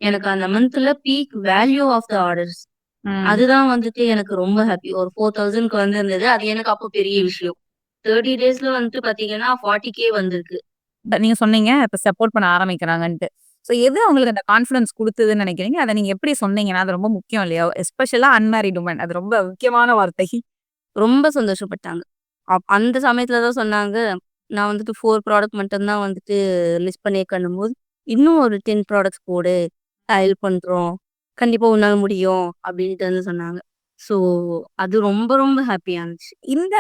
எனக்கு அந்த மந்த்ல peak value of the orders. ம். அதுதான் வந்துட்டு எனக்கு ரொம்ப ஹாப்பி. ஒரு 4000க்கு வந்திருந்தது. அது எனக்கு அப்போ பெரிய விஷயம். 30 டேஸ்ல வந்துட்டு பார்த்தீங்கன்னா 40K வந்திருக்கு. நீங்க சொன்னீங்க, இப்ப சப்போர்ட் பண்ண ஆரம்பிக்கிறாங்கன்ட்டு. ஸோ எது அவங்களுக்கு அந்த கான்ஃபிடன்ஸ் குடுத்ததுன்னு நெனைக்கிறீங்க? அத நீங்க எப்படி சொன்னீங்கன்னா, அது ரொம்ப முக்கியம் இல்லையா? எஸ்பெஷலா அன்மேரிட் வுமன். அது ரொம்ப முக்கியமான வார்த்தை. ரொம்ப சந்தோஷப்பட்டாங்க. அந்த சமயத்துல தான் சொன்னாங்க, நான் வந்துட்டு 4 ப்ராடக்ட் மட்டும் தான் வந்துட்டு லிஸ்ட் பண்ணியிருக்கேன்னும்போது, "இன்னும் ஒரு 10 ப்ராடக்ட்ஸ் போடு. ஹெல்ப் பண்றோம். கண்டிப்பா உன்னால முடியும்." அப்படின்ட்டு வந்து சொன்னாங்க. ஸோ அது ரொம்ப ரொம்ப ஹாப்பியா இருந்துச்சு. இந்த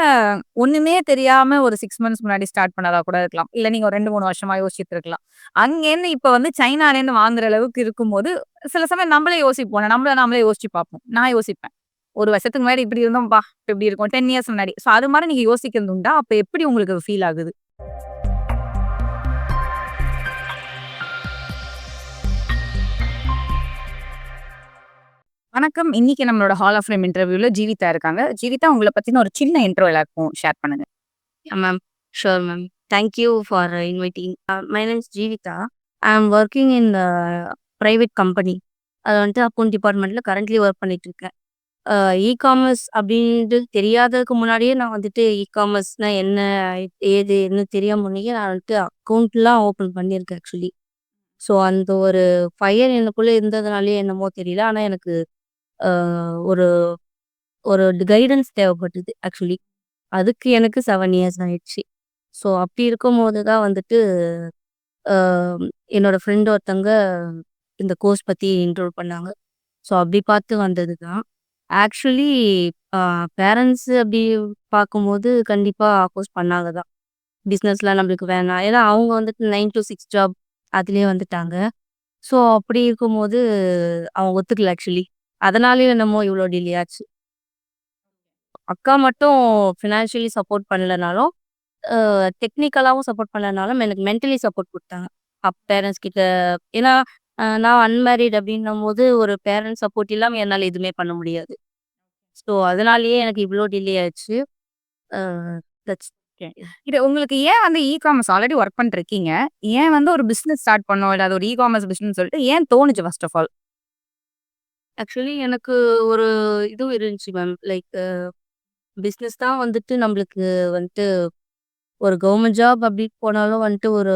ஒண்ணுமே தெரியாம ஒரு 6 மந்த்ஸ் முன்னாடி ஸ்டார்ட் பண்ணதா கூட இருக்கலாம். இல்ல நீங்க ஒரு 2, 3 வருஷமா யோசிச்சுட்டு இருக்கலாம். அங்கேருந்து இப்ப வந்து சைனாலேருந்து வாங்குற அளவுக்கு இருக்கும்போது, சில சமயம் நம்மளே யோசிப்போம். நம்மள நாமளே யோசிச்சு பார்ப்போம். நான் யோசிப்பேன். 1 வருஷத்துக்கு முன்னாடி இப்படி இருந்தோம்ப்பா, இப்ப இப்படி இருக்கோம். 10 இயர்ஸ் முன்னாடி. ஸோ அது மாரி நீங்க யோசிக்கிறது உண்டா? அப்ப எப்படி உங்களுக்கு ஃபீல் ஆகுது? வணக்கம். இன்னைக்கு நம்மளோட ஹால் ஆஃப் ஃபேம் இன்டர்வியூல ஜீவிதா இருக்காங்க. ஜீவிதா உங்கள பத்தின ஒரு சின்ன இன்ட்ரோ எல்லாருக்கும் ஷேர் பண்ணுங்க. Yeah, ma'am. Sure, ma'am. Thank you for inviting. My name is Jeevita. I'm working in the private company. அது வந்துட்டு அக்கவுண்ட் டிபார்ட்மெண்ட்ல கரண்ட்லி ஒர்க் பண்ணிட்டு இருக்கேன். இ-காமர்ஸ் அப்படின்ட்டு தெரியாததுக்கு முன்னாடியே நான் வந்துட்டு இ-காமர்ஸ்னா என்ன, ஏது என்ன தெரியாம முன்னயே நான் வந்துட்டு அக்கவுண்ட்லாம் ஓப்பன் பண்ணியிருக்கேன் ஆக்சுவலி. ஸோ அந்த ஒரு ஃபயர் எனக்குள்ள இருந்ததுனாலயே என்னமோ தெரியல. ஆனா எனக்கு அ ஒரு ஒரு கைடன்ஸ் தேவைப்பட்டது ஆக்சுவலி. அதுக்கு எனக்கு 7 இயர்ஸ் ஆயிடுச்சு. ஸோ அப்படி இருக்கும்போது தான் வந்துட்டு அ என்னோட ஃப்ரெண்ட் ஒருத்தவங்க இந்த கோர்ஸ் பத்தி இன்ட்ரோல் பண்ணாங்க. ஸோ அப்படி பார்த்து வந்தது தான். ஆக்சுவலி அ பேரண்ட்ஸ் அப்படி பார்க்கும்போது கண்டிப்பா அப்போஸ் பண்ணாங்க தான். பிசினஸ்லாம் நம்மளுக்கு வேணாம். ஏன்னா அவங்க வந்துட்டு 9 டூ 6 ஜாப் அதிலயே வந்துட்டாங்க. ஸோ அப்படி இருக்கும்போது அவங்க ஒத்துக்கல ஆக்சுவலி. அதனாலயோ என்னமோ இவ்வளோ டிலே ஆச்சு. அக்கா மட்டும் ஃபினான்ஷியலி சப்போர்ட் பண்ணலனாலும், டெக்னிக்கலாவும் சப்போர்ட் பண்ணலனாலும் எனக்கு மென்டலி சப்போர்ட் குடுத்தாங்க. பேரண்ட்ஸ் கிட்ட ஏன்னா நான் அன்மேரிட் அப்படின்னும்போது ஒரு பேரண்ட்ஸ் சப்போர்ட் இல்லாம என்னால எதுவுமே பண்ண முடியாது. ஸோ அதனாலேயே எனக்கு இவ்ளோ டிலே ஆச்சு. அ தட்ஸ் ஓகே. இது உங்களுக்கு ஏன் வந்து இ-காமர்ஸ் ஆல்ரெடி ஒர்க் பண்ணிட்டுருக்கீங்க. ஏன் வந்து ஒரு பிசினஸ் ஸ்டார்ட் பண்ணணும்? இல்ல அது ஒரு இ-காமர்ஸ் பிசினஸ் சொல்லிட்டு ஏன் தோணுச்சு ஃபர்ஸ்ட் ஆஃப் ஆல்? ஆக்சுவலி எனக்கு ஒரு இது இருந்துச்சு மேம். லைக் பிசினஸ் தான் வந்துட்டு நம்மளுக்கு வந்துட்டு ஒரு கவர்மெண்ட் ஜாப் அப்படி போனாலும் வந்துட்டு ஒரு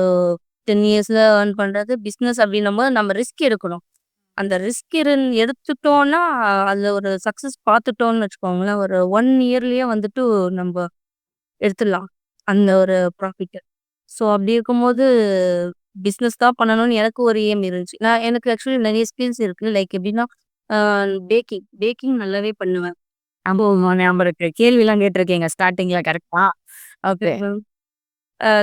10 இயர்ஸ்ல ஏர்ன் பண்றது. பிசினஸ் அப்படின்னும்போது நம்ம ரிஸ்க் எடுக்கணும். அந்த ரிஸ்க் எடுத்துட்டோம்னா, அதுல ஒரு சக்சஸ் பார்த்துட்டோம்னு வச்சுக்கோங்களேன். ஒரு 1 இயர்லயே வந்துட்டு நம்ப எடுத்துடலாம். அந்த ஒரு ப்ராஃபிட்ட. ஸோ அப்படி இருக்கும்போது, பிசினஸ் தான் பண்ணணும்னு எனக்கு ஒரு எய்ம் இருந்துச்சு. எனக்கு ஆக்சுவலி நெறைய ஸ்கில்ஸ் இருக்கு. லைக் எப்படின்னா, அ பேக்கிங் பேக்கிங் நல்லாவே பண்ணுவேன். ஞாபகம் இருக்கு. கேள்விலாம் கேட்டுருக்கீங்க ஸ்டார்ட்டிங்ல கரெக்ட்டா? ஓகே.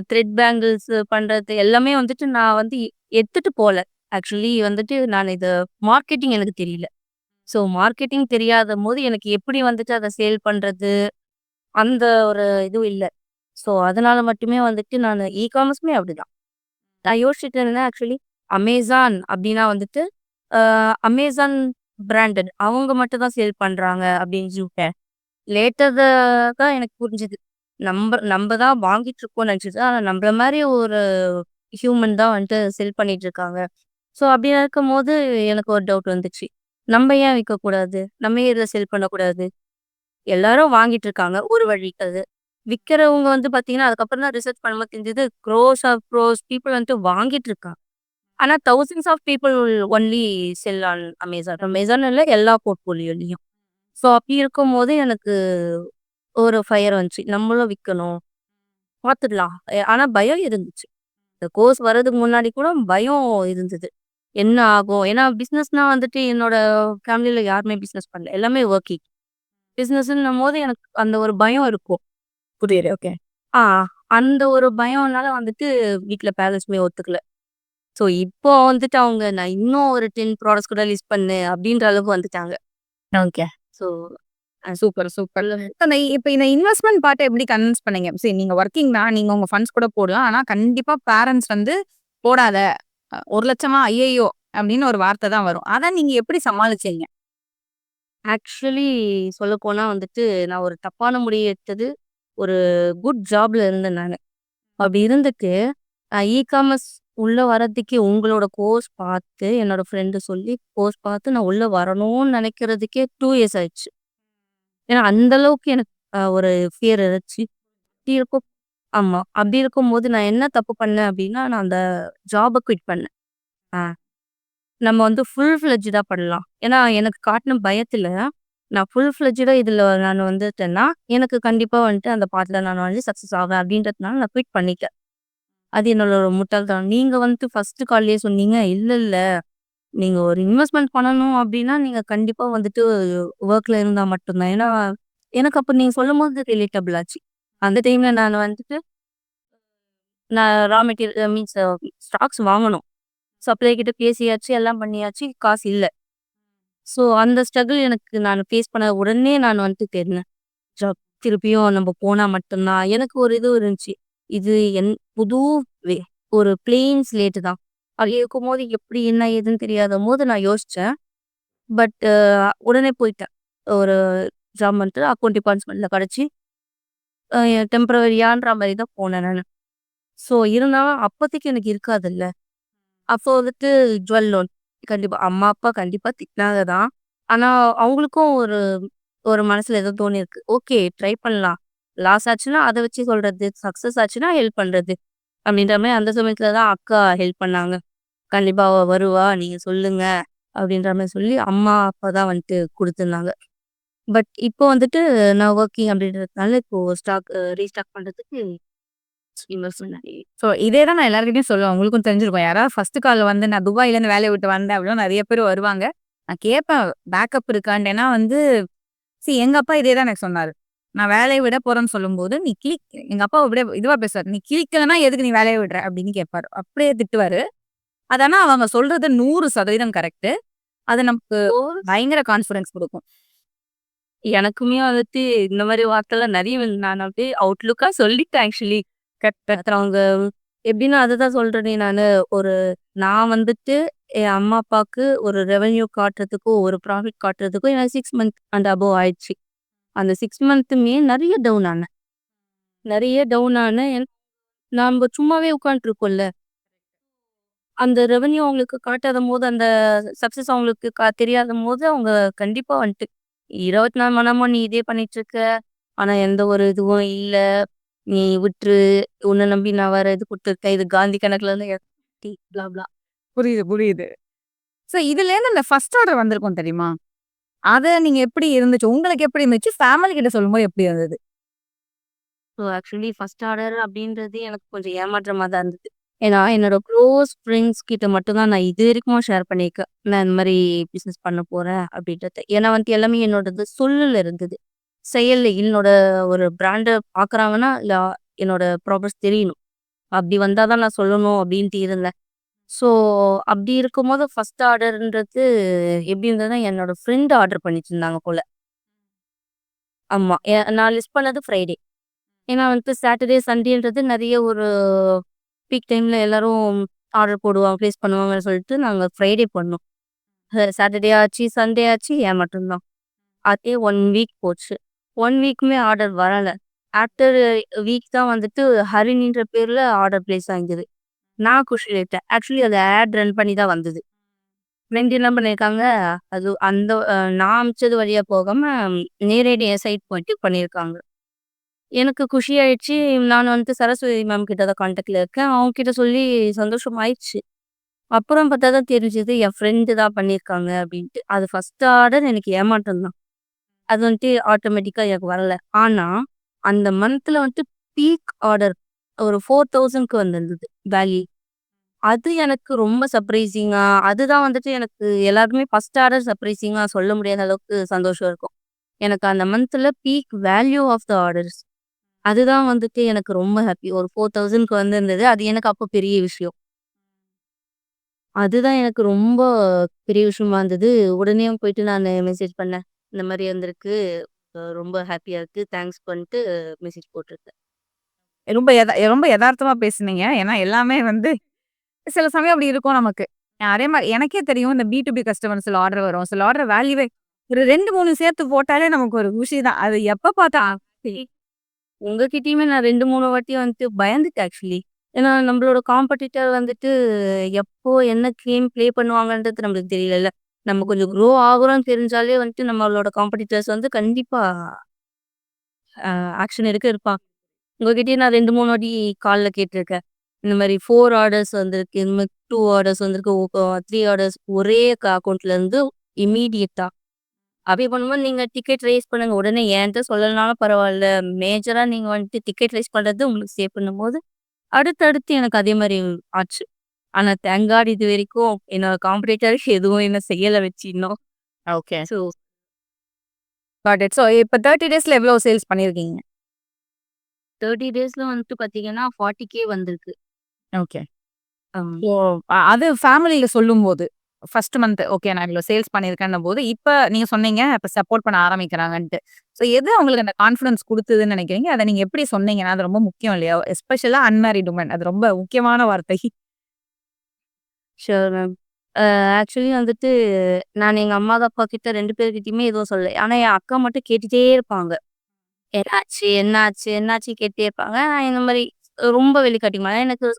த்ரெட் பேங்கிள்ஸ் பண்றது எல்லாமே வந்துட்டு நான் வந்து எடுத்துட்டு போல. ஆக்சுவலி வந்துட்டு நான் இத மார்க்கெட்டிங் எனக்கு தெரியல. ஸோ மார்க்கெட்டிங் தெரியாதம்போது எனக்கு எப்படி வந்துட்டு அத சேல் பண்றது? அந்த ஒரு இதுவும் இல்ல. ஸோ அதனால மட்டுமே வந்துட்டு நானு இ-காமர்ஸுமே அப்படிதான். நான் யோசிச்சுட்டு இருந்தேன் ஆக்சுவலி. அமேசான் அப்படின்னா வந்துட்டு, அ அமேசான் பிராண்டட் அவங்க மட்டும் தான் சேல் பண்றாங்க அப்படின்னு சொல்லிட்டேன். லேட்டர் தான் எனக்கு புரிஞ்சுது. நம்ப தான் வாங்கிட்டு இருக்கோம்னு நெனச்சுட்டு, ஆனா நம்பள மாரி ஒரு ஹியூமன் தான் வந்துட்டு செல் பண்ணிட்டு இருக்காங்க. ஸோ அப்படி இருக்கும்போது எனக்கு ஒரு டவுட் வந்துச்சு. நம்ப ஏன் விக்கக்கூடாது? நம்ம ஏன் இத செல் பண்ணக்கூடாது? எல்லாரும் வாங்கிட்டு இருக்காங்க. ஒரு வழி அது. விக்கிறவங்க வந்து பார்த்தீங்கன்னா, அதுக்கப்புறம் தான் ரிசர்ச் பண்ணும்போது தெரிஞ்சது, க்ரோர்ஸ் ஆஃப் க்ரோர்ஸ் பீப்பிள் வந்துட்டு வாங்கிட்டு இருக்காங்க. ஆனா thousands of people only sell on Amazon. Amazon இல்ல எல்லா போர்ட்ஃபோலியோலயும். ஸோ அப்படி இருக்கும்போது எனக்கு ஒரு ஃபயர் வந்துச்சு. நம்மளும் விக்கணும். பார்த்துடலாம். ஆனா பயம் இருந்துச்சு. இந்த கோர்ஸ் வர்றதுக்கு முன்னாடி கூட பயம் இருந்தது. என்ன ஆகும்? ஏன்னா பிசினஸ்னா வந்துட்டு என்னோட ஃபேமிலில யாருமே பிசினஸ் பண்ணல. எல்லாமே வொர்க்கிங். பிசினஸ்ன்னும்போது எனக்கு அந்த ஒரு பயம் இருக்கும். புரியுது. ஓகே. ஆ அந்த ஒரு பயம்னால வந்துட்டு வீட்ல பேரண்ட்ஸுமே ஒத்துக்கல. ஸோ இப்போ வந்துட்டு அவங்க நான் இன்னும் ஒரு 10 ப்ராடக்ட்ஸ் கூட லிஸ்ட் பண்ணு அப்படின்ற அளவுக்கு வந்துட்டாங்க. ஓகே. ஸோ அ சூப்பர், சூப்பர். சொல்லுங்க. இப்ப இந்த இன்வெஸ்ட்மென்ட் பார்ட்ட எப்படி கன்வின்ஸ் பண்ணீங்க? சரி நீங்க வொர்க்கிங் தான். நீங்க உங்க ஃபண்ட்ஸ் கூட போடலாம். ஆனா கண்டிப்பா பேரண்ட்ஸ் வந்து போடாத. 1,00,000 ஐய்யய்யோ! அப்படின்னு ஒரு வார்த்தை தான் வரும். அத நீங்க எப்படி சமாளிச்சீங்க? ஆக்சுவலி சொல்லப்போனா வந்துட்டு நான் ஒரு தப்பான முடிவு எடுத்தது. ஒரு குட் ஜாப்ல இருந்தேன் நானு. அப்படி இருந்துட்டு, இ-காமர்ஸ் உள்ள வரதுக்கே உங்களோட கோர்ஸ் பார்த்து என்னோட ஃப்ரெண்டு சொல்லி கோர்ஸ் பார்த்து நான் உள்ள வரணும்னு நினைக்கிறதுக்கே 2 இயர்ஸ் ஆயிடுச்சு. ஏன்னா அந்த அளவுக்கு எனக்கு ஒரு ஃபியர் இருந்துச்சு. அப்படி இருக்கும் ஆமா. அப்படி இருக்கும்போது நான் என்ன தப்பு பண்ணேன் அப்படின்னா, நான் அந்த ஜாப குவிட் பண்ணேன். ஆ. நம்ம வந்து ஃபுல் ஃப்ளெட்ஜ்டா பண்ணலாம். ஏன்னா எனக்கு காட்டுன பயத்துல, நான் ஃபுல் ஃப்ளெட்ஜ்டா இதுல நான் வந்துட்டேன்னா, எனக்கு கண்டிப்பா வந்துட்டு அந்த பாட்டுல நான் வந்து சக்சஸ் ஆவேன் அப்படின்றதுனால நான் குவிட் பண்ணிட்டேன். அது என்னோட ஒரு முட்டாள்தனம். நீங்க வந்துட்டு ஃபர்ஸ்ட் கால்லயே சொன்னீங்க, இல்ல இல்ல நீங்க ஒரு இன்வெஸ்ட்மென்ட் பண்ணணும் அப்படின்னா, நீங்க கண்டிப்பா வந்துட்டு வொர்க்ல இருந்தா மட்டும் தான். ஏன்னா, எனக்கு அப்ப நீங்க சொல்லும்போது ரிலேட்டபிள் ஆச்சு. அந்த டைம்ல நான் வந்துட்டு நான் ரா மெட்டீரியல் மீன்ஸ் ஸ்டாக்ஸ் வாங்கணும். சப்ளை கிட்ட பேசியாச்சு, எல்லாம் பண்ணியாச்சு. காசு இல்ல. ஸோ அந்த ஸ்ட்ரகிள் எனக்கு நான் ஃபேஸ் பண்ண உடனே நான் வந்துட்டு தேடினேன். ஜாப் திருப்பியும் நம்ம போனா மட்டும் தான் எனக்கு ஒரு இது இருந்துச்சு. இது புது வே ஒரு பிளெயின் ஸ்லேட் தான். அப்படி இருக்கும்போது எப்படி என்ன ஏதுன்னு தெரியாதபோது நான் யோசிச்சேன். பட் உடனே போயிட்டேன். ஒரு ஜாப் வந்துட்டு அக்கவுண்ட் டிபார்ட்மெண்ட்ல கிடைச்சு டெம்பரவரியான்ற மாரி தான் போனேன் நானு. ஸோ இருந்தாலும் அப்போதைக்கு எனக்கு இருக்காதுல்ல. அப்போ வந்துட்டு ஜுவல் லோன். கண்டிப்பா. அம்மா, அப்பா கண்டிப்பா திட்டினாங்க தான். ஆனா, அவங்களுக்கும் ஒரு ஒரு மனசுல ஏதோ தோணியிருக்கு. ஓகே ட்ரை பண்ணலாம். லாஸ் ஆச்சுன்னா அத வச்சு சொல்றது. சக்சஸ் ஆச்சுன்னா ஹெல்ப் பண்றது. அப்படின்ற மாரி அந்த சமயத்துல தான் அக்கா ஹெல்ப் பண்ணாங்க. கண்டிப்பா அவ வருவா. நீங்க சொல்லுங்க. அப்படின்ற மாரி சொல்லி அம்மா, அப்பா தான் வந்துட்டு குடுத்துருந்தாங்க. பட் இப்போ வந்துட்டு நான் வொர்க்கிங் அப்படின்றதுனால இப்போ ஸ்டாக் ரீஸ்டார்ட் பண்றதுக்கு இன்வெஸ்ட்மென்ட் ஸோ இதே தான் நான் எல்லார்கிட்டயும் சொல்லுவேன். உங்களுக்கும் தெரிஞ்சிருக்கும். யாராவது ஃபர்ஸ்ட் கால் வந்து நான் துபாய்லேருந்து வேலைய விட்டு வந்தேன் அப்படின்னா நெறைய பேர் வருவாங்க. நான் கேட்பேன் பேக்கப் இருக்கான்ட்டு. ஏன்னா வந்து எங்க அப்பா இதே தான் எனக்கு சொன்னாரு. நான் வேலைய விட போறேன்னு சொல்லும்போது, "நீ கிளிக்" எங்க அப்பா அப்படியே இதுவா பேசுவாரு. "நீ கிளிக்கலன்னா எதுக்கு நீ வேலைய விடுற?" அப்படின்னு கேட்பாரு. அப்படியே திட்டுவாரு. அது ஆனா அவங்க சொல்றது 100% கரெக்ட்டு. அது நமக்கு பயங்கர கான்ஃபிடன்ஸ் குடுக்கும். எனக்குமே வந்துட்டு இந்த மாரி வார்த்தைலாம் நெறைய நான் அப்படியே அவுட்லுக்கா சொல்லிட்டேன் ஆக்சுவலி. மத்தவங்க எப்படின்னா அதுதான் சொல்றேனே நானு. ஒரு நான் வந்துட்டு என் அம்மா, அப்பாவுக்கு ஒரு ரெவென்யூ காட்டுறதுக்கும், ஒரு ப்ராஃபிட் காட்டுறதுக்கும் எனக்கு 6 மந்த் அண்ட் அபோவ் ஆயிடுச்சு. அந்த 6 மந்த்துமே நெறைய டவுன் ஆனேன். நெறைய டவுன் ஆனேன். நம்ப சும்மாவே உட்காந்துட்டுருக்கோம்ல. அந்த ரெவென்யூ அவங்களுக்கு காட்டாதம்போது, அந்த சக்சஸ் அவங்களுக்கு தெரியாதம்போது, அவங்க கண்டிப்பா வந்துட்டு 24 மணி நேரமும் நீ இதே பண்ணிட்டுருக்க. ஆனா எந்த ஒரு இதுவும் இல்ல. நீ விட்டுரு. உன்ன நம்பி நான் வேற இது குடுத்துருக்கேன். இது காந்தி கணக்குலலாம் பிளா பிளா. புரியுது, புரியுது. ஸோ இதுலேருந்து அந்த ஃபர்ஸ்ட் ஆர்டர் வந்திருக்கும் தெரியுமா? அத நீங்க எப்படி இருந்துச்சு? உங்களுக்கு எப்படி இருந்துச்சு? ஃபேமிலி கிட்ட சொல்லும்போது எப்படி இருந்தது? ஸோ ஆக்சுவலி ஃபர்ஸ்ட் ஆர்டர் அப்படின்றது எனக்கு கொஞ்சம் ஏமாற்றமா தான் இருந்தது. ஏன்னா என்னோட க்ளோஸ் ஃப்ரெண்ட்ஸ் கிட்ட மட்டும் தான் நான் இதுவரைக்கும் ஷேர் பண்ணியிருக்கேன். நான் இந்த மாரி பிசினஸ் பண்ண போறேன் அப்படின்றது. ஏன்னா வந்துட்டு எல்லாமே என்னோடது சொல்லுல இருந்தது. செயல்ல என்னோட ஒரு பிராண்ட பார்க்குறாங்கன்னா, இல்ல என்னோட ப்ராக்ரஸ் தெரியணும். அப்படி வந்தா தான் நான் சொல்லணும் அப்படின்ட்டு இருந்தேன். ஸோ அப்படி இருக்கும்போது ஃபர்ஸ்ட் ஆர்டர்ன்றது எப்படி இருந்ததுன்னா, என்னோட ஃப்ரெண்ட் ஆர்டர் பண்ணிட்டு இருந்தாங்க போல. ஆமா. நான் லிஸ்ட் பண்ணது ஃப்ரைடே. ஏன்னா வந்துட்டு சாட்டர்டே, சண்டேன்றது நெறைய ஒரு பீக் டைம்ல எல்லாரும் ஆர்டர் போடுவாங்க, பிளேஸ் பண்ணுவாங்கன்னு சொல்லிட்டு நாங்க ஃப்ரைடே பண்ணோம். சாட்டர்டே ஆச்சு, சண்டே ஆச்சு ஏன் மட்டும்தான். அதே 1 வீக் போச்சு. 1 வீக்குமே ஆர்டர் வரல. ஆஃப்டர் வீக் தான் வந்துட்டு ஹரிணின்ற பேர்ல ஆர்டர் பிளேஸ் ஆகியது. நான் குஷியாயிட்டேன். ஆக்சுவலி அது ஆட் ரன் பண்ணி தான் வந்தது. ஃப்ரெண்ட் என்ன பண்ணியிருக்காங்க, அது அந்த நான் அனுப்பிச்சது வழியா போகாம நேரடி என் சைட் போயிட்டு பண்ணியிருக்காங்க. எனக்கு குஷி ஆயிடுச்சு. நான் வந்துட்டு சரஸ்வதி மேம் கிட்ட தான் கான்டாக்ட்ல இருக்கேன். அவங்க கிட்ட சொல்லி சந்தோஷம் ஆயிடுச்சு. அப்புறம் பார்த்தா தான் தெரிஞ்சது என் ஃப்ரெண்டு தான் பண்ணியிருக்காங்க அப்படின்ட்டு. அது ஃபர்ஸ்ட் ஆர்டர் எனக்கு ஏமாற்றம் தான். அது வந்துட்டு ஆட்டோமேட்டிக்கா எனக்கு வரல. ஆனா, அந்த மந்த்ல வந்துட்டு பீக் ஆர்டர் ஒரு 4000க்கு வந்திருந்தது வேல்யூ. அது எனக்கு ரொம்ப சர்ப்ரைசிங்கா அதுதான் வந்துட்டு எனக்கு எல்லாருக்குமே ஃபர்ஸ்ட் ஆர்டர் சர்ப்ரைசிங்கா சொல்ல முடியாத அளவுக்கு சந்தோஷம் இருக்கும். எனக்கு அந்த மந்த்ல peak value of the orders அதுதான் வந்துட்டு எனக்கு ரொம்ப ஹாப்பி. ஒரு 4000க்கு வந்திருந்தது. அது எனக்கு அப்போ பெரிய விஷயம். அதுதான் எனக்கு ரொம்ப பெரிய விஷயமா இருந்தது. உடனே போயிட்டு நானு மெசேஜ் பண்ணேன். இந்த மாரி வந்திருக்கு. ரொம்ப ஹாப்பியா இருக்கு. தேங்க்ஸ் பண்ணிட்டு மெசேஜ் போட்டிருக்கேன். ரொம்ப எதார்த்தமா பேசுனீங்க. ஏன்னா எல்லாமே வந்து சில சமயம் அப்படி இருக்கும் நமக்கு. அதே மாரி எனக்கே தெரியும் இந்த பி2பி கஸ்டமர்ஸ்ல ஆர்டர் வரும். சில ஆர்டர் வேல்யூவே ஒரு 2, 3 சேர்த்து போட்டாலே நமக்கு ஒரு குஷி தான். அது எப்ப பார்த்தா சரி. உங்ககிட்டயுமே நான் 2, 3 வாட்டி வந்துட்டு பயந்துட்டேன் ஆக்சுவலி. ஏன்னா நம்மளோட காம்படிட்டர் வந்துட்டு எப்போ என்ன கேம் ப்ளே பண்ணுவாங்கன்றது நம்மளுக்கு தெரியலல்ல. நம்ம கொஞ்சம் க்ரோ ஆகுறோம்னு தெரிஞ்சாலே வந்துட்டு நம்மளோட காம்படிட்டர்ஸ் வந்து கண்டிப்பா ஆக்ஷன் எடுக்க இருப்பாங்க. உங்ககிட்டயே நான் 2, 3 வாட்டி கால்ல கேட்டுருக்கேன். இந்த மாரி 4 ஆர்டர்ஸ் வந்திருக்கு. இந்த மாரி 2 ஆர்டர்ஸ் வந்திருக்கு. 3 ஆர்டர்ஸ் ஒரே அக்கவுண்ட்லேருந்து இம்மீடியட்டா. அப்படி பண்ணும்போது நீங்க டிக்கெட் ரைஸ் பண்ணுங்க. உடனே என்ட்ட சொல்லலனாலும் பரவால்ல. மேஜரா நீங்க வந்துட்டு டிக்கெட் ரைஸ் பண்றது உங்களுக்கு சேவ்ன்னும்போது, அடுத்தடுத்து எனக்கு அதே மாரி ஆச்சு. ஆனா தேங்க் காட் இதுவரைக்கும் என்னோட காம்படிட்டர் எதுவும் என்ன செய்யல வச்சு இன்னும். Okay. So got it. So இப்ப 30 டேஸ்ல எவ்வளோ சேல்ஸ் பண்ணியிருக்கீங்க? 30 டேஸ்ல வந்துட்டு பார்த்தீங்கன்னா 40K வந்திருக்கு. ஓகே. அம். ஸோ அது ஃபேமிலில சொல்லும்போது, ஃபர்ஸ்ட் மந்த் ஓகே நான் இவ்வளோ சேல்ஸ் பண்ணியிருக்கேன்னும்போது, இப்ப நீங்க சொன்னீங்க, இப்ப சப்போர்ட் பண்ண ஆரம்பிக்கிறாங்கன்ட்டு. ஸோ எது அவங்களுக்கு அந்த கான்ஃபிடன்ஸ் குடுத்ததுன்னு நெனைக்கிறீங்க? அத நீங்க எப்படி சொன்னீங்க? ஏன்னா அது ரொம்ப முக்கியம் இல்லையா? எஸ்பெஷலா அன்மேரிட் வுமன். அது ரொம்ப முக்கியமான வார்த்தை. Sure ma'am. ஆக்சுவலி வந்துட்டு நான் எங்க அம்மா, அப்பா கிட்ட 2 பேர்கிட்டயுமே எதுவும் சொல்லல. ஆனா என் அக்கா மட்டும் கேட்டுட்டே இருப்பாங்க. என்னாச்சு? என்னாச்சு? என்னாச்சு? கேட்டுட்டே இருப்பாங்க. நான் இந்த மாரி ரொம்ப வெளிக்காட்டிக்க மாட்டேன். எனக்கு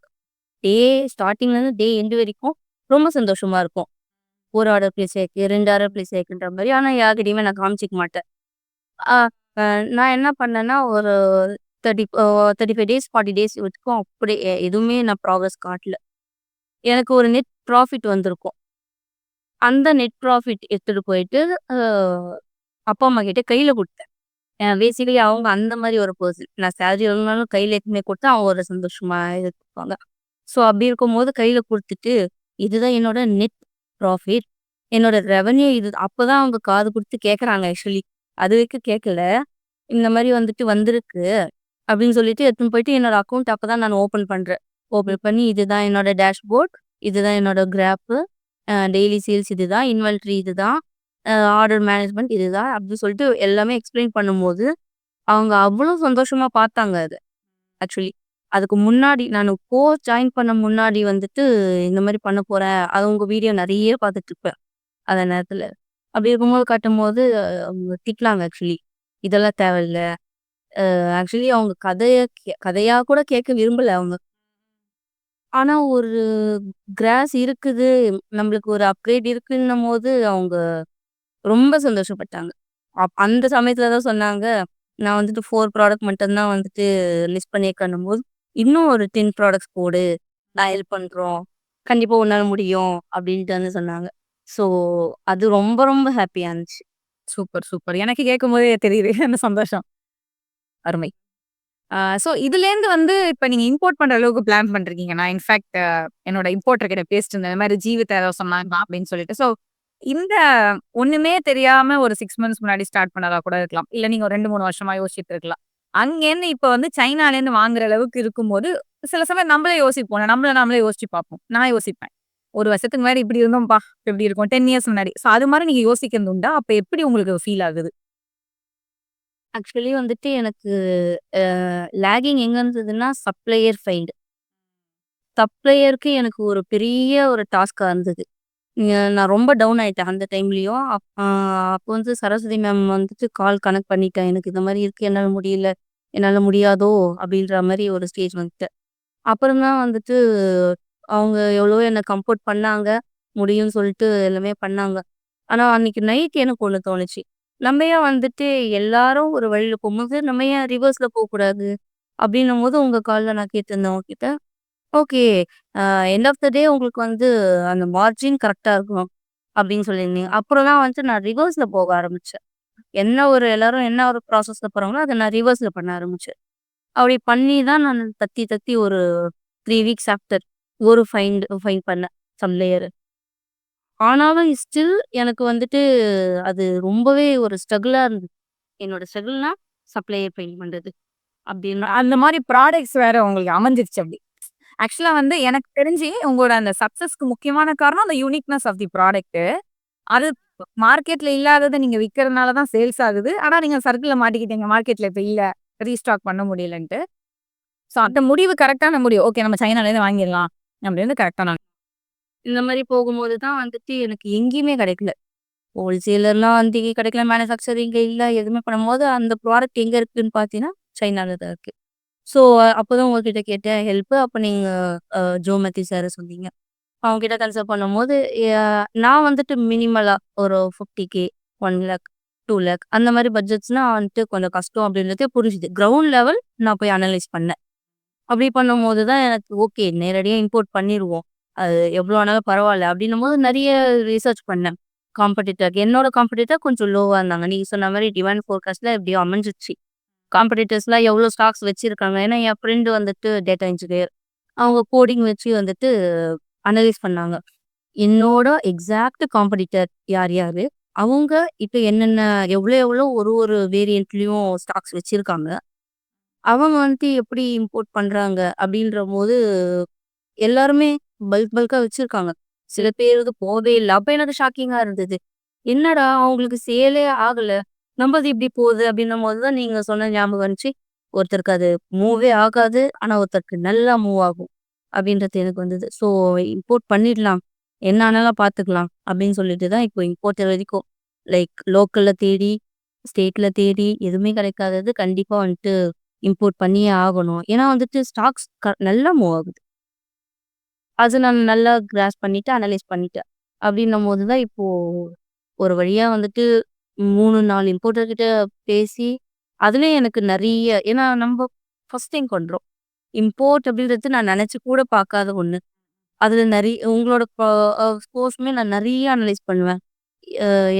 டே ஸ்டார்ட்டிங்லேருந்து டே எண்ட் வரைக்கும் ரொம்ப சந்தோஷமா இருக்கும். 1 ஆர்டர் ப்ளேஸ் ஆயிருக்கு, 2 ஆர்டர் ப்ளேஸ் ஆயிருக்குன்ற மாரி. ஆனா யார்கிட்டயுமே நான் காமிச்சுக்க மாட்டேன். அ அ நான் என்ன பண்ணேன்னா, ஒரு 35 டேஸ், 40 டேஸ் வரைக்கும் அப்படியே எதுவுமே நான் ப்ராக்ரஸ் காட்டல. எனக்கு ஒரு நெட் ப்ராஃபிட் வந்திருக்கும். அந்த நெட் ப்ராஃபிட் எடுத்துட்டு போயிட்டு, அ அப்பா, அம்மா கிட்ட கையில குடுத்தேன். பேசிக்கலி அவங்க அந்த மாரி ஒரு பெர்சன். நான் சேலரி எவ்வளோனாலும் கையில எடுத்துன்னு போய் குடுத்தா, அவங்க ஒரு சந்தோஷமா இருப்பாங்க. ஸோ அப்படி இருக்கும்போது கையில குடுத்துட்டு, இதுதான் என்னோட நெட் ப்ராஃபிட். என்னோட ரெவென்யூ இது. அப்பதான் அவங்க காது குடுத்து கேட்கறாங்க ஆக்சுவலி. அதுவரைக்கும் கேட்கல. இந்த மாரி வந்துட்டு வந்திருக்கு அப்படின்னு சொல்லிட்டு எடுத்துன்னு போயிட்டு என்னோட அக்கவுண்ட் அப்பதான் நான் ஓப்பன் பண்றேன். ஓப்பன் பண்ணி இதுதான் என்னோட டேஷ்போர்ட். இதுதான் என்னோட கிராஃப். டெய்லி சேல்ஸ் இதுதான். இன்வென்டரி இதுதான். ஆர்டர் மேனேஜ்மென்ட் இதுதான். அப்படின்னு சொல்லிட்டு எல்லாமே எக்ஸ்பிளைன் பண்ணும்போது, அவங்க அவ்வளோ சந்தோஷமா பார்த்தாங்க அத. ஆக்சுவலி. அதுக்கு முன்னாடி நானு கோர்ஸ் ஜாயின் பண்ண முன்னாடி வந்துட்டு, இந்த மாரி பண்ண போறேன். அது உங்க வீடியோ நெறைய பார்த்துட்டுருப்பேன். அந்த நேரத்துல. அப்படி இருக்கும்போது காட்டும்போது, அவங்க திட்டுனாங்க ஆக்சுவலி. இதெல்லாம் தேவையில்ல. ஆக்சுவலி அவங்க கதையா கூட கேட்க விரும்பல அவங்க. ஆனா ஒரு கிராஸ் இருக்குது. நம்மளுக்கு ஒரு அப்கிரேட் இருக்குன்னும்போது அவங்க ரொம்ப சந்தோஷப்பட்டாங்க. அந்த சமயத்துல தான் சொன்னாங்க, நான் வந்துட்டு 4 ப்ராடக்ட் மட்டும் தான் வந்துட்டு லிஸ்ட் பண்ணியிருக்கேன்னும்போது, "இன்னும் ஒரு 10 ப்ராடக்ட்ஸ் போடு. நான் ஹெல்ப் பண்றோம். கண்டிப்பா உன்னால முடியும்." அப்படின்ட்டு வந்து சொன்னாங்க. ஸோ அது ரொம்ப ரொம்ப ஹேப்பியா இருந்துச்சு. Super, super. எனக்கு கேட்கும்போதே தெரியுது அந்த சந்தோஷம். அருமை. ஸோ இதுலேருந்து வந்து இப்ப நீங்க இம்போர்ட் பண்ற அளவுக்கு பிளான் பண்றீங்க. நான் இன்ஃபாக்ட் என்னோட இம்போர்ட்டர் கிட்ட பேசிட்டு இருந்தேன். இந்த மாரி ஜீவிதா ஏதோ சொன்னாங்க அப்படின்னு சொல்லிட்டு. ஸோ இந்த ஒண்ணுமே தெரியாம ஒரு 6 மந்த்ஸ் முன்னாடி ஸ்டார்ட் பண்ணதா கூட இருக்கலாம். இல்ல நீங்க ஒரு 2, 3 வருஷமா யோசிச்சுட்டு இருக்கலாம். அங்கேருந்து இப்ப வந்து சைனாலேருந்து வாங்குற அளவுக்கு இருக்கும்போது, சில சமயம் நம்மளே யோசிப்போம். நம்மள நாமளே யோசிச்சு பார்ப்போம். நான் யோசிப்பேன். 1 வருஷத்துக்கு முன்னாடி இப்படி இருந்தோம்ப்பா. இப்ப எப்படி இருக்கும்? 10 இயர்ஸ் முன்னாடி. ஸோ அது மாரி நீங்க யோசிக்கிறது உண்டா? அப்ப எப்படி உங்களுக்கு ஃபீல் ஆகுது? ஆக்சுவலி வந்துட்டு எனக்கு லேகிங் எங்க இருந்ததுன்னா, சப்ளையர் ஃபைண்ட். சப்ளையருக்கு எனக்கு ஒரு பெரிய ஒரு டாஸ்க்கா இருந்தது. நான் ரொம்ப டவுன் ஆயிட்டேன் அந்த டைம்லயும். அப்போ வந்து சரஸ்வதி மேம் வந்துட்டு கால் கனெக்ட் பண்ணிட்டேன். எனக்கு இந்த மாரி இருக்கு. என்னால முடியல. என்னால முடியாதோ! அப்டின்ற மாரி ஒரு ஸ்டேஜ் வந்துட்டேன். அப்புறம் தான் வந்துட்டு அவங்க எவ்வளவோ என்ன கம்ஃபோர்ட் பண்ணாங்க. முடியும்னு சொல்லிட்டு எல்லாமே பண்ணாங்க. ஆனா அன்னைக்கு நைட் எனக்கு ஒண்ணு தோணுச்சு. நம்ம ஏன் வந்துட்டு எல்லாரும் ஒரு வழியில போம்போது, நம்ம ஏன் ரிவர்ஸ்ல போக்கூடாது? அப்டின்னும்போது உங்க கால்ல நான் கேட்டிருந்தேன் உங்ககிட்ட. Okay. A end of the day உங்களுக்கு வந்து அந்த மார்ஜின் கரெக்ட்டா இருக்கணும். அப்படின்னு சொல்லியிருந்தீங்க. அப்புறம் தான் வந்துட்டு நான் ரிவர்ஸ்ல போக ஆரம்பிச்சேன். எல்லாரும் என்ன ஒரு ப்ராசஸ்ல போறாங்களோ, அத நான் ரிவர்ஸ்ல பண்ண ஆரம்பிச்சேன். அப்படி பண்ணி தான் நான் தத்தி தத்தி ஒரு 3 வீக்ஸ் ஆஃப்டர் ஒரு ஃபைண்ட் பண்ணேன் சம் லேயர். ஆனாலும் ஸ்டில் எனக்கு வந்துட்டு அது ரொம்பவே ஒரு ஸ்ட்ரகிளா இருந்தது. என்னோட ஸ்ட்ரகிள்னா சப்ளையர் ஃபைண்ட் பண்றது. அப்படின்னு அந்த மாரி ப்ராடக்ட்ஸ் வேற உங்களுக்கு அமைஞ்சிருச்சு அப்படி. ஆக்சுவலா வந்து எனக்கு தெரிஞ்சு உங்களோட அந்த சக்சஸ்க்கு முக்கியமான காரணம் அந்த யூனிக்னெஸ் ஆஃப் தி ப்ராடக்ட். அது மார்க்கெட்ல இல்லாதத நீங்க விக்கிறனால தான் சேல்ஸ் ஆகுது. ஆனா நீங்க சர்க்கிள்ல மாட்டிக்கிட்டீங்க. மார்க்கெட்ல இப்ப இல்ல. ரீஸ்டாக் பண்ண முடியலன்ட்டு. சோ அந்த முடிவு கரெக்ட்டான முடிவு. ஓகே நம்ம சைனாலேருந்து வாங்கிரலாம். அப்படின்னு கரெக்ட்டான இந்த மாரி போகும்போது தான் வந்துட்டு எனக்கு எங்கேயுமே கிடைக்கல. ஹோல்சேலர்லாம் வந்து இங்க கிடைக்கல. மேனுஃபேக்சரிங் இல்ல. எதுவுமே பண்ணும்போது அந்த ப்ராடக்ட் எங்க இருக்குன்னு பார்த்தீங்கன்னா, சைனால தான் இருக்கு. ஸோ அப்பதான் உங்ககிட்ட கேட்டேன் ஹெல்ப். அப்ப நீங்க ஜோமதி சார சொன்னீங்க. அவங்க கிட்ட கன்சல்ட் பண்ணும்போது, நான் வந்துட்டு மினிமலா ஒரு 50K, 1,00,000, 2,00,000 அந்த மாரி பட்ஜெட்ஸ்னா வந்துட்டு கொஞ்சம் கஷ்டம் அப்படின்றதே புரிஞ்சுது. கிரவுண்ட் லெவல் நான் போய் அனலைஸ் பண்ணேன். அப்படி பண்ணும்போது தான் எனக்கு ஓகே நேரடியா இம்போர்ட் பண்ணிருவோம். அது எவ்வளோ ஆனாலும் பரவால்ல அப்படின்னும்போது நெறைய ரிசர்ச் பண்ணேன். என்னோட காம்படிட்டர் கொஞ்சம் லோவா இருந்தாங்க. நீங்க சொன்ன மாரி டிமாண்ட் ஃபோர்காஸ்ட்ல எப்படியோ அமைஞ்சிருச்சு. காம்படிட்டர்ஸ்லாம் எவ்வளோ ஸ்டாக்ஸ் வச்சிருக்காங்க. ஏன்னா என் ஃப்ரெண்ட் வந்துட்டு டேட்டா இன்ஜினியர். அவங்க கோடிங் வச்சு வந்துட்டு அனலைஸ் பண்ணாங்க. என்னோட எக்ஸாக்ட் காம்படிட்டர் யார் யாரு? அவங்க இப்ப என்னென்ன எவ்வளோ எவ்வளோ ஒரு ஒரு வேரியன்ட்லயும் ஸ்டாக்ஸ் வச்சிருக்காங்க. அவங்க வந்துட்டு எப்படி இம்போர்ட் பண்றாங்க அப்படின்றபோது, எல்லாருமே பல்கா வச்சிருக்காங்க. சில பேர் இது போவே இல்ல. அப்ப எனக்கு ஷாக்கிங்கா இருந்தது. என்னடா அவங்களுக்கு சேலே ஆகல. நம்மது இப்படி போகுது அப்படின்னும்போது தான் நீங்க சொன்ன ஞாபகம் வந்துச்சு. ஒருத்தருக்கு அது மூவே ஆகாது. ஆனா ஒருத்தருக்கு நல்லா மூவ் ஆகும். அப்படின்றது எனக்கு வந்தது. ஸோ இம்போர்ட் பண்ணிடலாம். என்ன ஆனாலும் பார்த்துக்கலாம். அப்படின்னு சொல்லிட்டு தான் இப்போ இம்போர்ட்டர் வரைக்கும் லைக் லோக்கல்ல தேடி, ஸ்டேட்ல தேடி எதுவுமே கிடைக்காதது கண்டிப்பா வந்துட்டு இம்போர்ட் பண்ணியே ஆகணும். ஏன்னா வந்துட்டு ஸ்டாக்ஸ் நல்லா மூவ் ஆகுது. அது நான் நல்லா கிராஸ்ப் பண்ணிட்டு, அனலைஸ் பண்ணிட்டேன். அப்படின்னும்போது தான் இப்போ ஒரு வழியா வந்துட்டு 3, 4 இம்போர்ட்டர் கிட்ட பேசி, அதுலயும் எனக்கு நெறைய ஏன்னா நம்ப ஃபர்ஸ்ட் டைம் பண்றோம். இம்போர்ட் அப்படின்றது நான் நெனச்சு கூட பார்க்காத ஒண்ணு. அதுல உங்களோட கோர்ஸுமே நான் நெறைய அனலைஸ் பண்ணுவேன்.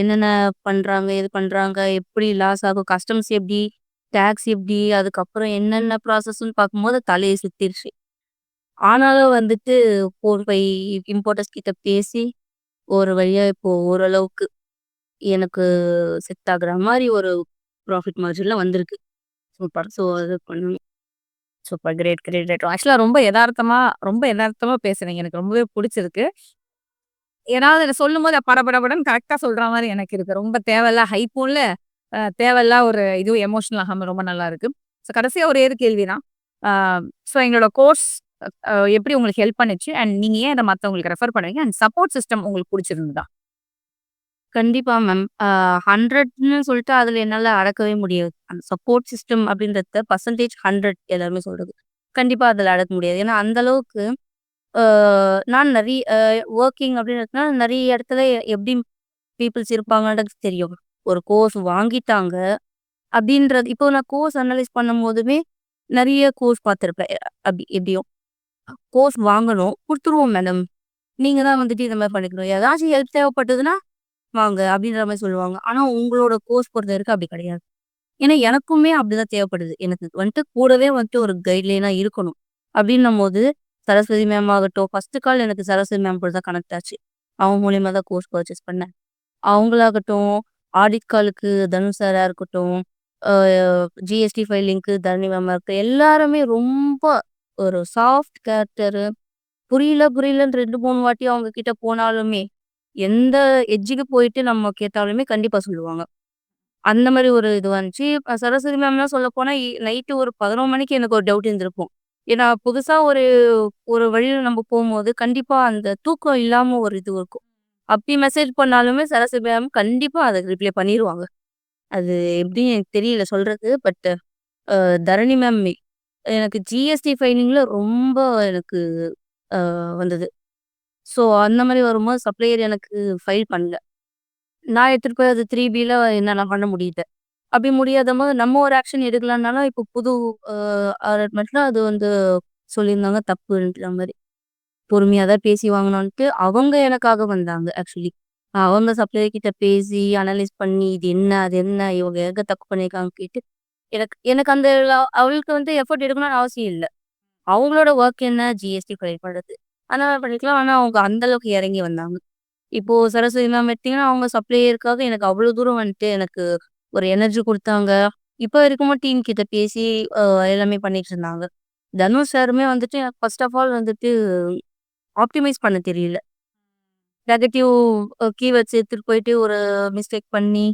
என்னென்ன பண்றாங்க, ஏது பண்றாங்க, எப்படி லாஸ் ஆகும், கஸ்டம்ஸ் எப்படி, டாக்ஸ் எப்படி, அதுக்கப்புறம் என்னென்ன ப்ராசஸ்ன்னு பார்க்கும்போது தலைய சுத்திருச்சு. ஆனாலும் வந்துட்டு போய் இம்போர்ட்டர்ஸ் கிட்ட பேசி, ஒரு வழியா இப்போ ஓரளவுக்கு எனக்கு செட் ஆகுற மாரி ஒரு ப்ராஃபிட் மார்ஜின்ல வந்திருக்கு. சூப்பர். ஸோ அது பண்ணணும். சூப்பர். Great, great, great. ஆக்சுவலா ரொம்ப எதார்த்தமா பேசுனீங்க. எனக்கு ரொம்பவே புடிச்சிருக்கு. ஏதாவது இத சொல்லும்போது படபடன்னு கரெக்ட்டா சொல்ற மாரி எனக்கு இருக்கு. ரொம்ப தேவையில்ல ஹைப்பும் இல்ல, தேவையில்லா ஒரு இதுவும் எமோஷனல் ஆகாம ரொம்ப நல்லா இருக்கு. ஸோ கடைசியா ஒரே ஒரு கேள்வி தான். ஆ ஸோ எங்களோட கோர்ஸ் எப்படி உங்களுக்கு ஹெல்ப் பண்ணுச்சு? அண்ட் நீங்க ஏன் இத மத்தவங்களுக்கு ரெஃபர் பண்ணுவீங்க? அண்ட் சப்போர்ட் சிஸ்டம் உங்களுக்கு புடிச்சிருந்ததா? கண்டிப்பா மேம். 100ன்னு சொல்லிட்டு அதுல என்னால அடக்கவே முடியாது. அந்த சப்போர்ட் சிஸ்டம் அப்படின்றத பெர்சன்டேஜ் 100 எல்லாருமே சொல்றது. கண்டிப்பா அதுல அடக்க முடியாது. ஏன்னா அந்த அளவுக்கு அ நான் நெறைய வொர்க்கிங் அப்படின்றதுனால நெறைய இடத்துல எப்படி பீப்பிள்ஸ் இருப்பாங்கன்றது தெரியும். ஒரு கோர்ஸ் வாங்கிட்டாங்க அப்படின்றது இப்போ நான் கோர்ஸ் அனலைஸ் பண்ணும்போதுமே நெறைய கோர்ஸ் பார்த்துருப்பேன். அப்படி எப்படியும். கோர்ஸ் வாங்கணும். குடுத்துருவோம் மேடம். நீங்க தான் வந்துட்டு இந்த மாரி பண்ணிக்கணும். ஏதாச்சும் ஹெல்ப் தேவைப்பட்டதுன்னா வாங்க அப்படின்ற மாரி சொல்லுவாங்க. ஆனா உங்களோட கோர்ஸ் பொறுத்தவரைக்கும் அப்படி கிடையாது. ஏன்னா எனக்குமே அப்படிதான் தேவைப்படுது. எனக்கு வந்துட்டு கூடவே வந்துட்டு ஒரு கைட்லைனா இருக்கணும். அப்படின்னும்போது சரஸ்வதி மேம் ஆகட்டும், ஃபர்ஸ்ட் கால் எனக்கு சரஸ்வதி மேம் கூட தான் கனெக்ட் ஆச்சு. அவங்க மூலியமா தான் கோர்ஸ் பர்ச்சேஸ் பண்ணேன். அவங்களாகட்டும், ஆடிட் காலுக்கு தனுஷ் சாரா இருக்கட்டும், அ ஜிஎஸ்டி ஃபைலிங்க்கு தரணி மேமா இருக்கட்டும், எல்லாருமே ரொம்ப ஒரு சாஃப்ட் கேரக்டரு. புரியலன்னு 2, 3 வாட்டி அவங்க கிட்ட போனாலுமே, எந்த எட்ஜுக்கு போயிட்டு நம்ம கேட்டாலுமே கண்டிப்பா சொல்லுவாங்க. அந்த மாரி ஒரு இதுவா இருந்துச்சு. சரஸ்வதி மேம்லாம் சொல்லப்போனா, நைட்டு ஒரு 11 மணிக்கு எனக்கு ஒரு டவுட் இருந்திருக்கும். ஏன்னா, புதுசா ஒரு ஒரு வழியில நம்ம போம்போது, கண்டிப்பா அந்த தூக்கம் இல்லாம ஒரு இது இருக்கும். அப்படி மெசேஜ் பண்ணாலுமே சரஸ்வதி மேம் கண்டிப்பா அதுக்கு ரிப்ளை பண்ணிருவாங்க. அது எப்படின்னு எனக்கு தெரியல சொல்றது. பட் தரணி மேம் எனக்கு ஜிஎஸ்டி ஃபைலிங்ல ரொம்ப எனக்கு வந்தது. ஸோ அந்த மாரி வரும்போது சப்ளையர் எனக்கு ஃபைல் பண்ணல. நான் எடுத்துட்டு போய் அது 3Bல என்னால பண்ண முடியல. அப்படி முடியாதம்போது நம்ம ஒரு ஆக்ஷன் எடுக்கலாம்னாலும் இப்போ புது அ அலாட்மெண்ட்ல அது வந்து சொல்லியிருந்தாங்க தப்புன்ற மாரி. பொறுமையா தான் பேசி வாங்கணுன்ட்டு அவங்க எனக்காக வந்தாங்க ஆக்சுவலி. அவங்க சப்ளையர் கிட்ட பேசி அனலைஸ் பண்ணி இது என்ன? அது என்ன? இவங்க எங்க தப்பு பண்ணியிருக்காங்கன்னு கேட்டு எனக்கு எனக்கு அந்த அவளுக்கு வந்து எஃபோர்ட் எடுக்கணும்னு அவசியம் இல்ல. அவங்களோட வொர்க் என்ன? ஜிஎஸ்டி ஃபைல் பண்றது. அதனால பண்ணிக்கலாம். ஆனா அவங்க அந்த அளவுக்கு இறங்கி வந்தாங்க. இப்போ சரஸ்வதி மேம் எடுத்தீங்கன்னா, அவங்க சப்ளையருக்காக எனக்கு அவ்வளோ தூரம் வந்துட்டு எனக்கு ஒரு எனர்ஜி குடுத்தாங்க. இப்ப வரைக்குமே டீம் கிட்ட பேசி அ எல்லாமே பண்ணிட்டு இருந்தாங்க. தனுஷ் சாருமே வந்துட்டு எனக்கு ஃபர்ஸ்ட் ஆஃப் ஆல் வந்துட்டு ஆப்டிமைஸ் பண்ண தெரியல. நெகட்டிவ் கீவேர்ட்ஸ் எடுத்துட்டு போயிட்டு ஒரு மிஸ்டேக் பண்ணி,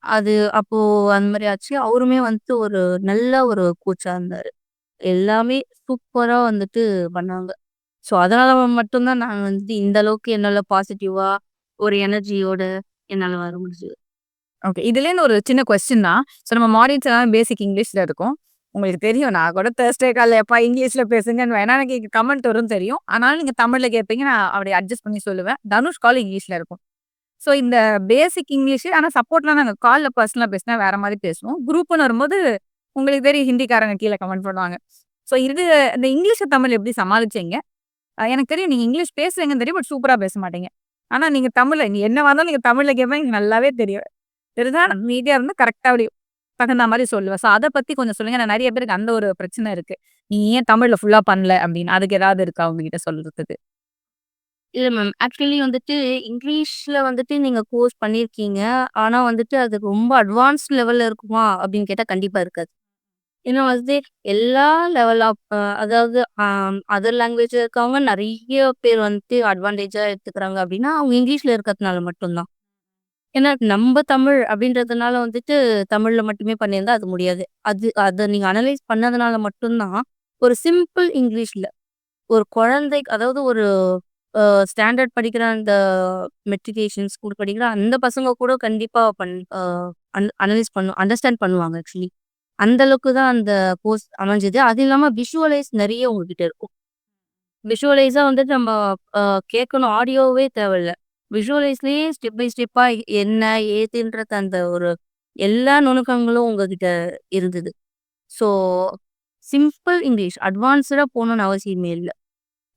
அது அப்போ அந்த மாரி ஆச்சு. அவருமே வந்துட்டு ஒரு நல்ல ஒரு கோச்சா இருந்தாரு. எல்லாமே சூப்பரா வந்துட்டு பண்ணாங்க. ஸோ, அதனால மட்டும் தான் நான் வந்துட்டு இந்த அளவுக்கு என்னால பாசிட்டிவா ஒரு எனர்ஜியோட என்னால வர முடிஞ்சது. ஓகே. இதுலேருந்து ஒரு சின்ன கொஸ்டின் தான். ஸோ நம்ம மாடியூல்ஸ் எல்லாமே பேசிக் இங்கிலீஷ்ல இருக்கும். உங்களுக்கு தெரியும். நான் கூட Thursday கால்ல எப்பா இங்கிலீஷ்ல பேசுங்கன்னுவேன். ஏன்னா எனக்கு கமெண்ட் வரும்னு தெரியும். ஆனாலும் நீங்க தமிழ்ல கேட்பீங்க. நான் அப்படி அட்ஜஸ்ட் பண்ணி சொல்லுவேன். தனுஷ் கால் இங்கிலீஷ்ல இருக்கும். ஸோ இந்த பேசிக் இங்கிலீஷ் ஆனா சப்போர்ட்லாம் நாங்க கால்ல பர்சனலா பேசினா வேற மாரி பேசுவோம். குரூப்ன்னு வரும்போது உங்களுக்கு தெரியும் ஹிந்திக்காரங்க கீழ கமெண்ட் பண்ணுவாங்க. ஸோ இது இந்த இங்கிலீஷ தமிழ் எப்படி சமாளிச்சீங்க? எனக்கு தெரியும் நீங்க இங்கிலீஷ் பேசுவீங்கன்னு தெரியும். பட் சூப்பரா பேச மாட்டீங்க. ஆனா நீங்க தமிழ்ல என்னவா இருந்தாலும் நீங்க தமிழ்ல கேட்பேன் எனக்கு நல்லாவே தெரியும். தெரிஞ்சா அமைதியா இருந்து கரெக்ட்டா அப்படி தகுந்த மாரி சொல்லுவேன். ஸோ அத பத்தி கொஞ்சம் சொல்லுங்க. ஏன்னா நெறைய பேருக்கு அந்த ஒரு பிரச்சனை இருக்கு. நீங்க ஏன் தமிழ்ல ஃபுல்லா பண்ணல அப்படின்னு. அதுக்கு ஏதாவது இருக்கா உங்ககிட்ட சொல்றதுக்கு? இல்ல மேம். ஆக்சுவலி வந்துட்டு இங்கிலீஷ்ல வந்துட்டு நீங்க கோர்ஸ் பண்ணியிருக்கீங்க. ஆனா வந்துட்டு அது ரொம்ப அட்வான்ஸ்ட் லெவல்ல இருக்குமா? அப்படின்னு கேட்டா கண்டிப்பா இருக்காது. ஏன்னா வந்து எல்லா லெவல் ஆஃப் அதாவது அதர் லாங்குவேஜ்ல இருக்கவங்க நெறைய பேர் வந்துட்டு அட்வான்டேஜா எடுத்துக்கிறாங்க அப்படின்னா, அவங்க இங்கிலீஷ்ல இருக்கிறதுனால மட்டும் தான். ஏன்னா நம்ப தமிழ் அப்படின்றதுனால வந்துட்டு தமிழ்ல மட்டுமே பண்ணியிருந்தா அது முடியாது. அத நீங்க அனலைஸ் பண்ணதுனால மட்டும் தான், ஒரு சிம்பிள் இங்கிலீஷ்ல ஒரு குழந்தை அதாவது ஒரு ஸ்டாண்டர்ட் படிக்கிற அந்த மெட்ரிகுலேஷன் ஸ்கூல் படிக்கிற அந்த பசங்க கூட கண்டிப்பா அனலைஸ் அண்டர்ஸ்டாண்ட் பண்ணுவாங்க ஆக்சுவலி. அந்த அளவுக்கு தான் அந்த கோர்ஸ் அமைஞ்சது. அது இல்லாம விஷுவலைஸ் நெறைய உங்ககிட்ட இருக்கும். விஷுவலைஸா வந்துட்டு நம்ம அ கேட்கணும். ஆடியோவே தேவையில்ல. விஷுவலைஸ்லயே ஸ்டெப் பை ஸ்டெப்பா என்ன, ஏதுன்றது அந்த ஒரு எல்லா நுணுக்கங்களும் உங்ககிட்ட இருந்தது. ஸோ சிம்பிள் இங்கிலீஷ் அட்வான்ஸ்டா போணும்னு அவசியமே இல்ல.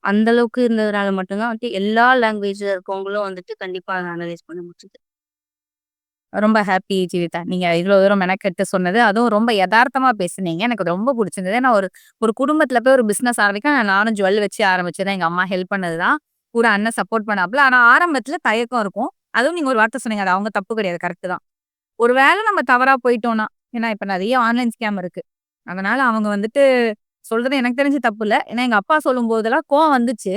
அந்த அளவுக்கு இருந்ததுனால மட்டும் தான் வந்துட்டு எல்லா லாங்குவேஜ்ல இருக்கவங்களும் வந்துட்டு கண்டிப்பா அத அனலைஸ் பண்ண முடிஞ்சது. ரொம்ப ஹாப்பி ஜீவிதா. நீங்க இவ்வளோ தூரம் மெனக்கெட்டு சொன்னது, அதுவும் ரொம்ப எதார்த்தமா பேசுனீங்க. எனக்கு ரொம்ப புடிச்சிருந்தது. ஏன்னா ஒரு ஒரு குடும்பத்தில போய் ஒரு பிசினஸ் ஆரம்பிக்க நானும் ஜுவல் வச்சு ஆரம்பிச்சது. எங்க அம்மா ஹெல்ப் பண்ணது தான். கூட அண்ணன் சப்போர்ட் பண்ணாப்ல. ஆனா ஆரம்பத்தில தயக்கம் இருக்கும். அதுவும் நீங்க ஒரு வார்த்தை சொன்னீங்க. அது அவங்க தப்பு கிடையாது. கரெக்ட் தான். ஒரு வேள நம்ம தவறா போயிட்டோம்னா, ஏன்னா இப்ப நெறைய ஆன்லைன் ஸ்கேம் இருக்கு. அதனால அவங்க வந்துட்டு சொல்றது எனக்கு தெரிஞ்சு தப்பு இல்ல. ஏன்னா எங்க அப்பா சொல்லும்போதெல்லாம் கோவம் வந்துச்சு.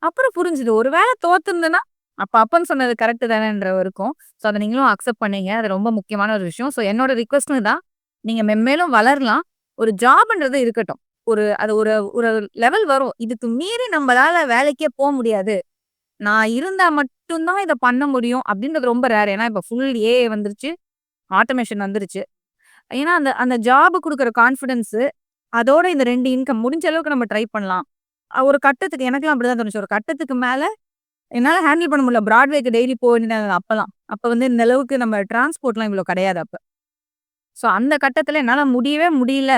அப்புறம் புரிஞ்சுது. ஒரு வேள தோத்துருந்தேன்னா, அப்ப அப்பன் சொன்னது கரெக்ட் தானேன்ற இருக்கும். ஸோ அத நீங்களும் அக்செப்ட் பண்ணீங்க. அது ரொம்ப முக்கியமான ஒரு விஷயம். ஸோ என்னோட ரிக்வெஸ்ட்டும் இதான். நீங்க மென்மேலும் வளரலாம். ஒரு ஜாப்ன்றது இருக்கட்டும். அது ஒரு ஒரு லெவல் வரும். இதுக்கு மீறி நம்பளால வேலைக்கே முடியாது. நான் இருந்தா மட்டும் தான் இத பண்ண முடியும் அப்டின்றது ரொம்ப ரேர். ஏன்னா இப்ப ஃபுல் ஏஐ வந்துருச்சு. ஆட்டோமேஷன் வந்துருச்சு. ஏன்னா அந்த அந்த ஜாப் குடுக்குற கான்ஃபிடன்ஸ் அதோட இந்த 2 இன்கம் முடிஞ்ச அளவுக்கு நம்ம ட்ரை பண்ணலாம். ஒரு கட்டத்துக்கு எனக்கெல்லாம் அப்படிதான் தோணுச்சு. ஒரு கட்டத்துக்கு மேல என்னால ஹேண்டில் பண்ண முடியல. பிராட்வேக்கு டெய்லி போ வேண்டியது அப்பலாம். அப்ப வந்து இந்த அளவுக்கு நம்ம டிரான்ஸ்போர்ட்லாம் இவ்வளோ கிடையாது அப்ப. ஸோ அந்த கட்டத்துல என்னால முடியவே முடியல.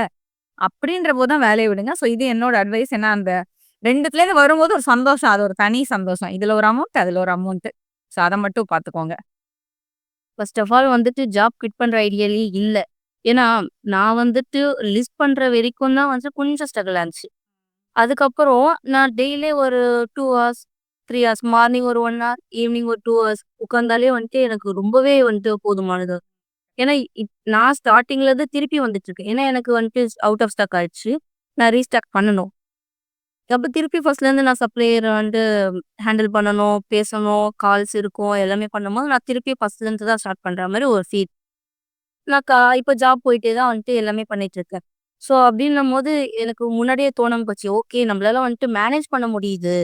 அப்படின்ற போது தான் வேலைய விடுங்க. ஸோ இது என்னோட அட்வைஸ். ஏன்னா அந்த 2த்துலேருந்து வரும்போது ஒரு சந்தோஷம். அது ஒரு தனி சந்தோஷம். இதுல ஒரு அமௌண்ட், அதுல ஒரு அமௌண்ட். ஸோ அத மட்டும் பார்த்துக்கோங்க. ஃபர்ஸ்ட் ஆஃப் ஆல் வந்துட்டு ஜாப் குவிட் பண்ற ஐடியாலயே இல்ல. ஏன்னா நான் வந்துட்டு லிஸ்ட் பண்ற வரைக்கும் தான் வந்து கொஞ்சம் ஸ்ட்ரகிள் ஆச்சு. அதுக்கப்புறம் நான் டெய்லி ஒரு 2 ஹார்ஸ், 3 ஹார்ஸ் மார்னிங் ஒரு 1 ஹார், ஈவினிங் ஒரு 2 ஹார்ஸ் உட்கார்ந்தாலே வந்துட்டு எனக்கு ரொம்பவே வந்துட்டு போதுமானது. ஏன்னா நான் ஸ்டார்ட்டிங்ல இருந்து திருப்பி வந்துட்டுருக்கேன். ஏன்னா எனக்கு வந்துட்டு அவுட் ஆஃப் ஸ்டாக் ஆயிடுச்சு. நான் ரீஸ்டார்ட் பண்ணணும். அப்ப திருப்பி ஃபர்ஸ்ட்லேருந்து நான் சப்ளையர வந்து ஹேண்டில் பண்ணணும், பேசணும், கால்ஸ் இருக்கும். எல்லாமே பண்ணும்போது நான் திருப்பி ஃபர்ஸ்ட்லேருந்து தான் ஸ்டார்ட் பண்ற மாரி ஒரு ஃபீல். நான் இப்ப ஜாப் போயிட்டே தான் வந்துட்டு எல்லாமே பண்ணிட்டுருக்கேன். ஸோ அப்டின்னும்போது எனக்கு முன்னாடியே தோணாம போச்சு. ஓகே நம்மளால வந்துட்டு மேனேஜ் பண்ண முடியுது.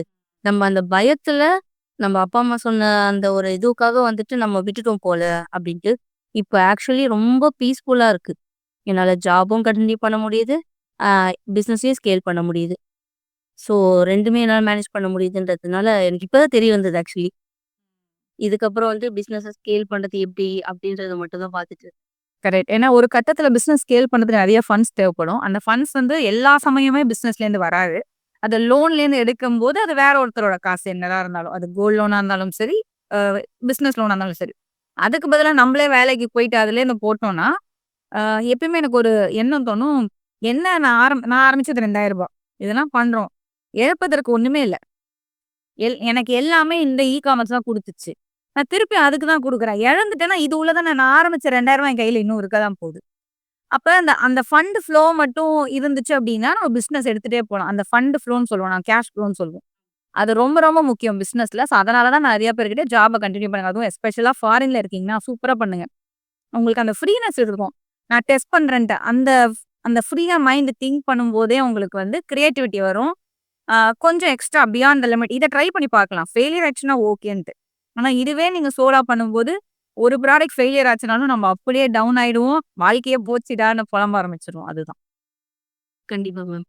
நம்ம அந்த பயத்துல நம்ம அப்பா, அம்மா சொன்ன அந்த ஒரு இதுக்காக வந்துட்டு நம்ம விட்டுட்டோம் போல அப்டின்ட்டு. இப்ப ஆக்சுவலி ரொம்ப பீஸ்ஃபுல்லா இருக்கு. என்னால ஜாபும் கன்டின்யூ பண்ண முடியுது. அ பிசினஸையும் ஸ்கேல் பண்ண முடியுது. ஸோ 2மே என்னால மேனேஜ் பண்ண முடியுதுன்றதுனால எனக்கு இப்ப தான் தெரிய வந்தது ஆக்சுவலி. இதுக்கப்புறம் வந்து பிசினஸ ஸ்கேல் பண்றது எப்டி அப்டின்றத மட்டும் தான் பார்த்துட்டு கரெக்ட். ஏன்னா ஒரு கட்டத்துல பிசினஸ் ஸ்கேல் பண்றதுக்கு நெறைய ஃபண்ட்ஸ் தேவைப்படும். அந்த ஃபண்ட்ஸ் வந்து எல்லா சமயமே பிசினஸ்லேருந்து வராது. அத லோன்லேருந்து எடுக்கும்போது அது வேற ஒருத்தரோட காசு என்னதான் இருந்தாலும். அது கோல்ட் லோனா இருந்தாலும் சரி, அ பிசினஸ் லோனா இருந்தாலும் சரி. அதுக்கு பதிலா நம்மளே வேலைக்கு போயிட்டு அதுலேருந்து போட்டோம்னா, அ எப்பயுமே எனக்கு ஒரு எண்ணம் தோணும். என்ன நான் ஆரம்பிச்சது ரூ. 2000 இதெல்லாம் பண்றோம். இழப்பதற்கு ஒண்ணுமே இல்ல. எனக்கு எல்லாமே இந்த காமர்ஸ் தான் குடுத்துச்சு. நான் திருப்பி அதுக்கு தான் குடுக்குறேன். இழந்துட்டேன்னா இது உள்ள தானே நான் ஆரம்பிச்ச ரூ. 2000 என் கையில இன்னும் இருக்க தான் போகுது. அப்ப அந்த அந்த ஃபண்ட் ஃப்ளோ மட்டும் இருந்துச்சு அப்டின்னா, நம்ம பிசினஸ் எடுத்துட்டே போலாம். அந்த ஃபண்ட் ஃப்ளோன்னு சொல்லுவோம். நான் கேஷ் ஃப்ளோன்னு சொல்லுவோம். அது ரொம்ப ரொம்ப முக்கியம் பிசினஸ்ல. ஸோ அதனால தான் நெறைய பேர்கிட்ட ஜாப கன்டின்யூ பண்ணுங்க. அதுவும் எஸ்பெஷலா ஃபாரின்ல இருக்கீங்கன்னா, சூப்பரா பண்ணுங்க. உங்களுக்கு அந்த ஃப்ரீனஸ் இருக்கும். நான் டெஸ்ட் பண்றேன்ட்டு. அந்த அந்த ஃப்ரீயா மைண்ட் திங்க் பண்ணும்போதே உங்களுக்கு வந்து கிரியேட்டிவிட்டி வரும். ஆ கொஞ்சம் எக்ஸ்ட்ரா பியாண்ட் த லிமிட். இத ட்ரை பண்ணி பார்க்கலாம். ஃபெயிலியர் ஆச்சுன்னா ஓகேன்ட்டு. ஆனா இதுவே நீங்க சோலா பண்ணும்போது, ஒரு ப்ராடக்ட் ஃபெயிலியர் ஆச்சுனாலும் நம்ம அப்படியே டவுன் ஆயிடுவோம். வாழ்க்கையே போச்சுடான்னு புலம்ப ஆரம்பிச்சுருவோம். அதுதான். கண்டிப்பா மேம்.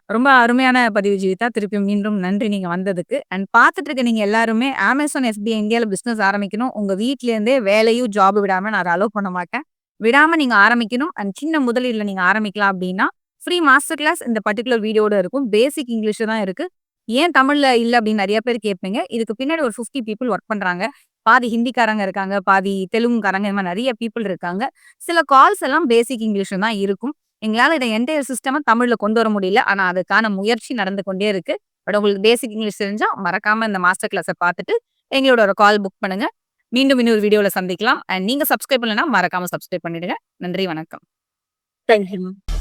ரொம்ப அருமையான பதிவு ஜீவிதா. திருப்பி மீண்டும் நன்றி நீங்க வந்ததுக்கு. அண்ட் பார்த்துட்டு இருக்க நீங்க எல்லாருமே Amazon FBA இந்தியால பிசினஸ் ஆரம்பிக்கணும். உங்க வீட்ல இருந்தே வேலையும், ஜாப் விடாம நான் அத அலோவ் பண்ண மாட்டேன். விடாம நீங்க ஆரம்பிக்கணும். அண்ட் சின்ன முதலீடுல நீங்க ஆரம்பிக்கலாம் அப்டின்னா, ஃப்ரீ மாஸ்டர் கிளாஸ் இந்த பர்ட்டிகுலர் வீடியோட இருக்கும். பேசிக் இங்கிலீஷ்ல தான் இருக்கு. ஏன் தமிழ்ல இல்ல அப்டின்னு நெறைய பேர் கேட்பீங்க. இதுக்கு பின்னாடி ஒரு 50 பீப்பிள் ஒர்க் பண்றாங்க. பாதி ஹிந்திக்காரங்க இருக்காங்க, பாதி தெலுங்குக்காரங்க இந்த மாரி நெறைய பீப்பிள் இருக்காங்க. சில கால்ஸ் எல்லாம் பேசிக் இங்கிலீஷ்ல தான் இருக்கும். எங்களால இத என்டையர் சிஸ்டம தமிழ்ல கொண்டு வர முடியல. ஆனா, அதுக்கான முயற்சி நடந்து கொண்டே இருக்கு. பட் உங்களுக்கு பேசிக் இங்கிலீஷ் தெரிஞ்சா மறக்காம இந்த மாஸ்டர் கிளாஸ பார்த்துட்டு, எங்களோட ஒரு கால் புக் பண்ணுங்க. மீண்டும் இன்னொரு வீடியோல சந்திக்கலாம். அண்ட் நீங்க சப்ஸ்கிரைப் பண்ணலன்னா மறக்காம சப்ஸ்கிரைப் பண்ணிடுங்க. நன்றி, வணக்கம். Thank you ma'am.